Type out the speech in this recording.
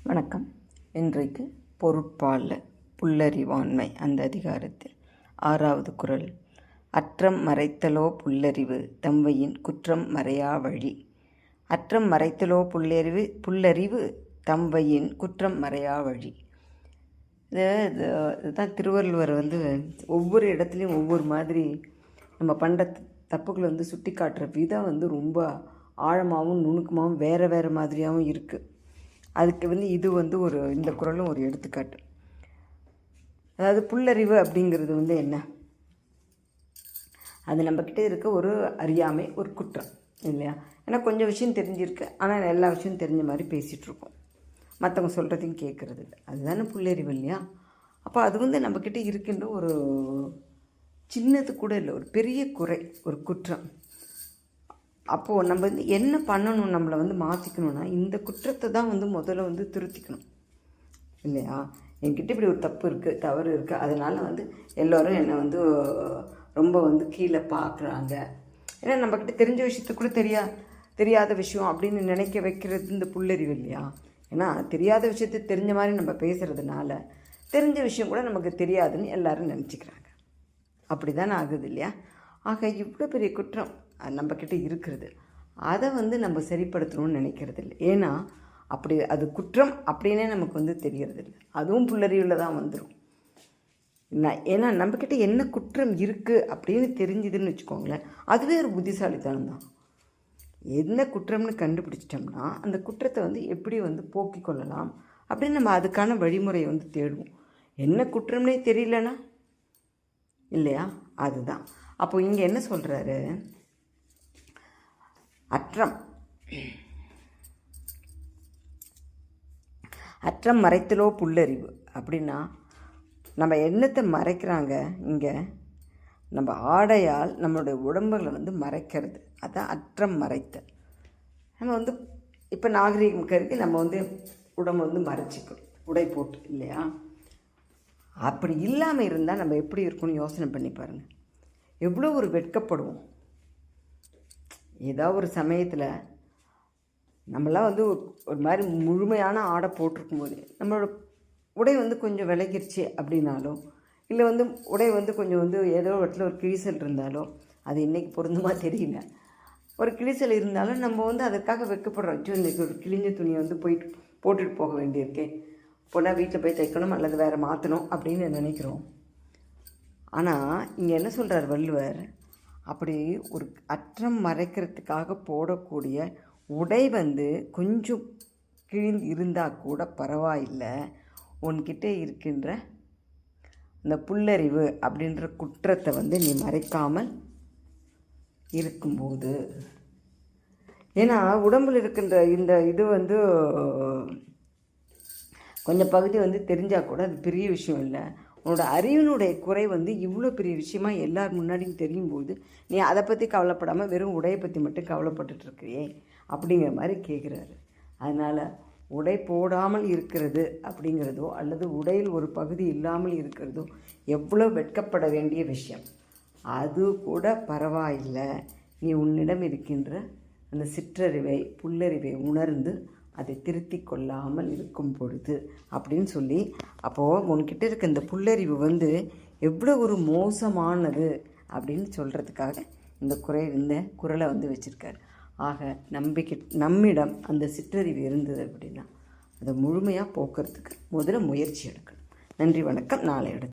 வணக்கம். இன்றைக்கு பொருட்பாலில் புல்லறிவாண்மை அந்த அதிகாரத்தில் 6வது குறள். அற்றம் மறைத்தலோ புல்லறிவு தம்வையின் குற்றம் மறையா வழி. அற்றம் மறைத்தலோ புல்லறிவு தம்வையின் குற்றம் மறையா வழி. இதுதான் திருவள்ளுவர் ஒவ்வொரு இடத்துலையும் ஒவ்வொரு மாதிரி நம்ம பண்ணுற தப்புகளை சுட்டி காட்டுற விதம் ரொம்ப ஆழமாகவும் நுணுக்கமாகவும் வேறு மாதிரியாகவும் இருக்குது. அதுக்கு இது இந்த குறளும் ஒரு எடுத்துக்காட்டு. அதாவது புல்லறிவு அப்படிங்கிறது என்ன? அது நம்மக்கிட்ட இருக்க ஒரு அறியாமை, ஒரு குற்றம் இல்லையா? ஏன்னா கொஞ்சம் விஷயம் தெரிஞ்சிருக்கு, ஆனால் எல்லா விஷயம் தெரிஞ்ச மாதிரி பேசிகிட்ருக்கோம், மற்றவங்க சொல்கிறதையும் கேட்குறது இல்லை. அதுதானே புல்லறிவு இல்லையா? அப்போ அது நம்மக்கிட்ட இருக்கின்ற ஒரு சின்னது கூட இல்லை, ஒரு பெரிய குறை, ஒரு குற்றம். அப்போது நம்ம என்ன பண்ணணும், நம்மளை மாற்றிக்கணும்னா இந்த குற்றத்தை தான் முதல்ல திருத்திக்கணும் இல்லையா? என்கிட்ட இப்படி ஒரு தப்பு இருக்குது, தவறு இருக்குது, அதனால் எல்லோரும் என்னை ரொம்ப கீழே பார்க்குறாங்க. ஏன்னா நம்மக்கிட்ட தெரிஞ்ச விஷயத்த கூட தெரியாத விஷயம் அப்படின்னு நினைக்க வைக்கிறது இந்த புல்லறிவு இல்லையா? ஏன்னா தெரியாத விஷயத்தை தெரிஞ்ச மாதிரி நம்ம பேசுகிறதுனால தெரிஞ்ச விஷயம் கூட நமக்கு தெரியாதுன்னு எல்லோரும் நினச்சிக்கிறாங்க. அப்படி தானே ஆகுது இல்லையா? ஆக இவ்வளோ பெரிய குற்றம் நம்மக்கிட்ட இருக்கிறது, அதை நம்ம சரிப்படுத்தணும்னு நினைக்கிறது இல்லை. ஏன்னா அப்படி அது குற்றம் அப்படின்னே நமக்கு தெரியறது இல்லை. அதுவும் புல்லறிவில் தான் வந்துடும். ஏன்னா நம்மக்கிட்ட என்ன குற்றம் இருக்குது அப்படின்னு தெரிஞ்சுதுன்னு வச்சுக்கோங்களேன், அதுவே ஒரு புத்திசாலித்தனம் தான். என்ன குற்றம்னு கண்டுபிடிச்சிட்டோம்னா அந்த குற்றத்தை எப்படி போக்கிக் கொள்ளலாம் அப்படின்னு நம்ம அதுக்கான வழிமுறையை தேடுவோம். என்ன குற்றம்னே தெரியலனா இல்லையா? அதுதான். அப்போ இங்கே என்ன சொல்கிறாரு? அற்றம் மறைத்தலோ புல்லறிவு அப்படின்னா நம்ம என்னத்தை மறைக்கிறாங்க இங்கே? நம்ம ஆடையால் நம்மளுடைய உடம்புகளை மறைக்கிறது, அதான் அற்றம் மறைத்தல். நம்ம இப்போ நாகரீகம் கருதி நம்ம உடம்பு மறைச்சிக்கணும், உடை போட்டு இல்லையா? அப்படி இல்லாமல் இருந்தால் நம்ம எப்படி இருக்குன்னு யோசனை பண்ணி பாருங்கள். எவ்வளோ ஒரு வெட்கப்படுவோம். ஏதோ ஒரு சமயத்தில் நம்மளாம் ஒரு மாதிரி முழுமையான ஆடை போட்டிருக்கும்போது நம்மளோட உடை கொஞ்சம் விலகிருச்சு அப்படின்னாலும், இல்லை உடை கொஞ்சம் ஏதோ இடத்துல ஒரு கிழிசல் இருந்தாலோ, அது இன்றைக்கி பொருந்துமா தெரியல, ஒரு கிழிசல் இருந்தாலும் நம்ம அதுக்காக வெட்கப்படுறோம். இன்றைக்கி ஒரு கிழிஞ்ச துணியை போட்டுட்டு போக வேண்டியிருக்கே, போனால் வீட்டில் போய் தைக்கணும் அல்லது வேறு மாற்றணும் அப்படின்னு நினைக்கிறோம். ஆனால் இங்கே என்ன சொல்கிறார் வள்ளுவர்? அப்படி ஒரு அற்றம் மறைக்கிறதுக்காக போடக்கூடிய உடை கொஞ்சம் கிழிந்து இருந்தால் கூட பரவாயில்லை, உன்கிட்ட இருக்கின்ற அந்த புல்லறிவு அப்படின்ற குற்றத்தை நீ மறைக்காமல் இருக்கும்போது. ஏன்னா உடம்பில் இருக்கின்ற இந்த இது கொஞ்சம் பகுதி தெரிஞ்சால் கூட அது பெரிய விஷயம் இல்லை. உன்னோட அறிவினுடைய குறை இவ்வளோ பெரிய விஷயமா எல்லார் முன்னாடியும் தெரியும் போது நீ அதை பற்றி கவலைப்படாமல் வெறும் உடையை பற்றி மட்டும் கவலைப்பட்டுருக்கிறியே அப்படிங்கிற மாதிரி கேட்குறாரு. அதனால் உடை போடாமல் இருக்கிறது அப்படிங்கிறதோ அல்லது உடையில் ஒரு பகுதி இல்லாமல் இருக்கிறதோ எவ்வளோ வெட்கப்பட வேண்டிய விஷயம். அது கூட பரவாயில்லை, நீ உன்னிடம் இருக்கின்ற அந்த சிற்றறிவை புல்லறிவை உணர்ந்து அதை திருத்தி கொள்ளாமல் இருக்கும் பொழுது அப்படின்னு சொல்லி, அப்போது உன்கிட்ட இருக்க இந்த புல்லறிவு எவ்வளோ ஒரு மோசமானது அப்படின்னு சொல்கிறதுக்காக இந்த குறளை வச்சுருக்கார். ஆக நம்மிடம் அந்த சிற்றறிவு இருந்தது அப்படின்னா அதை முழுமையாக போக்குறதுக்கு முதல்ல முயற்சி எடுக்கணும். நன்றி, வணக்கம். நாளை எடுத்து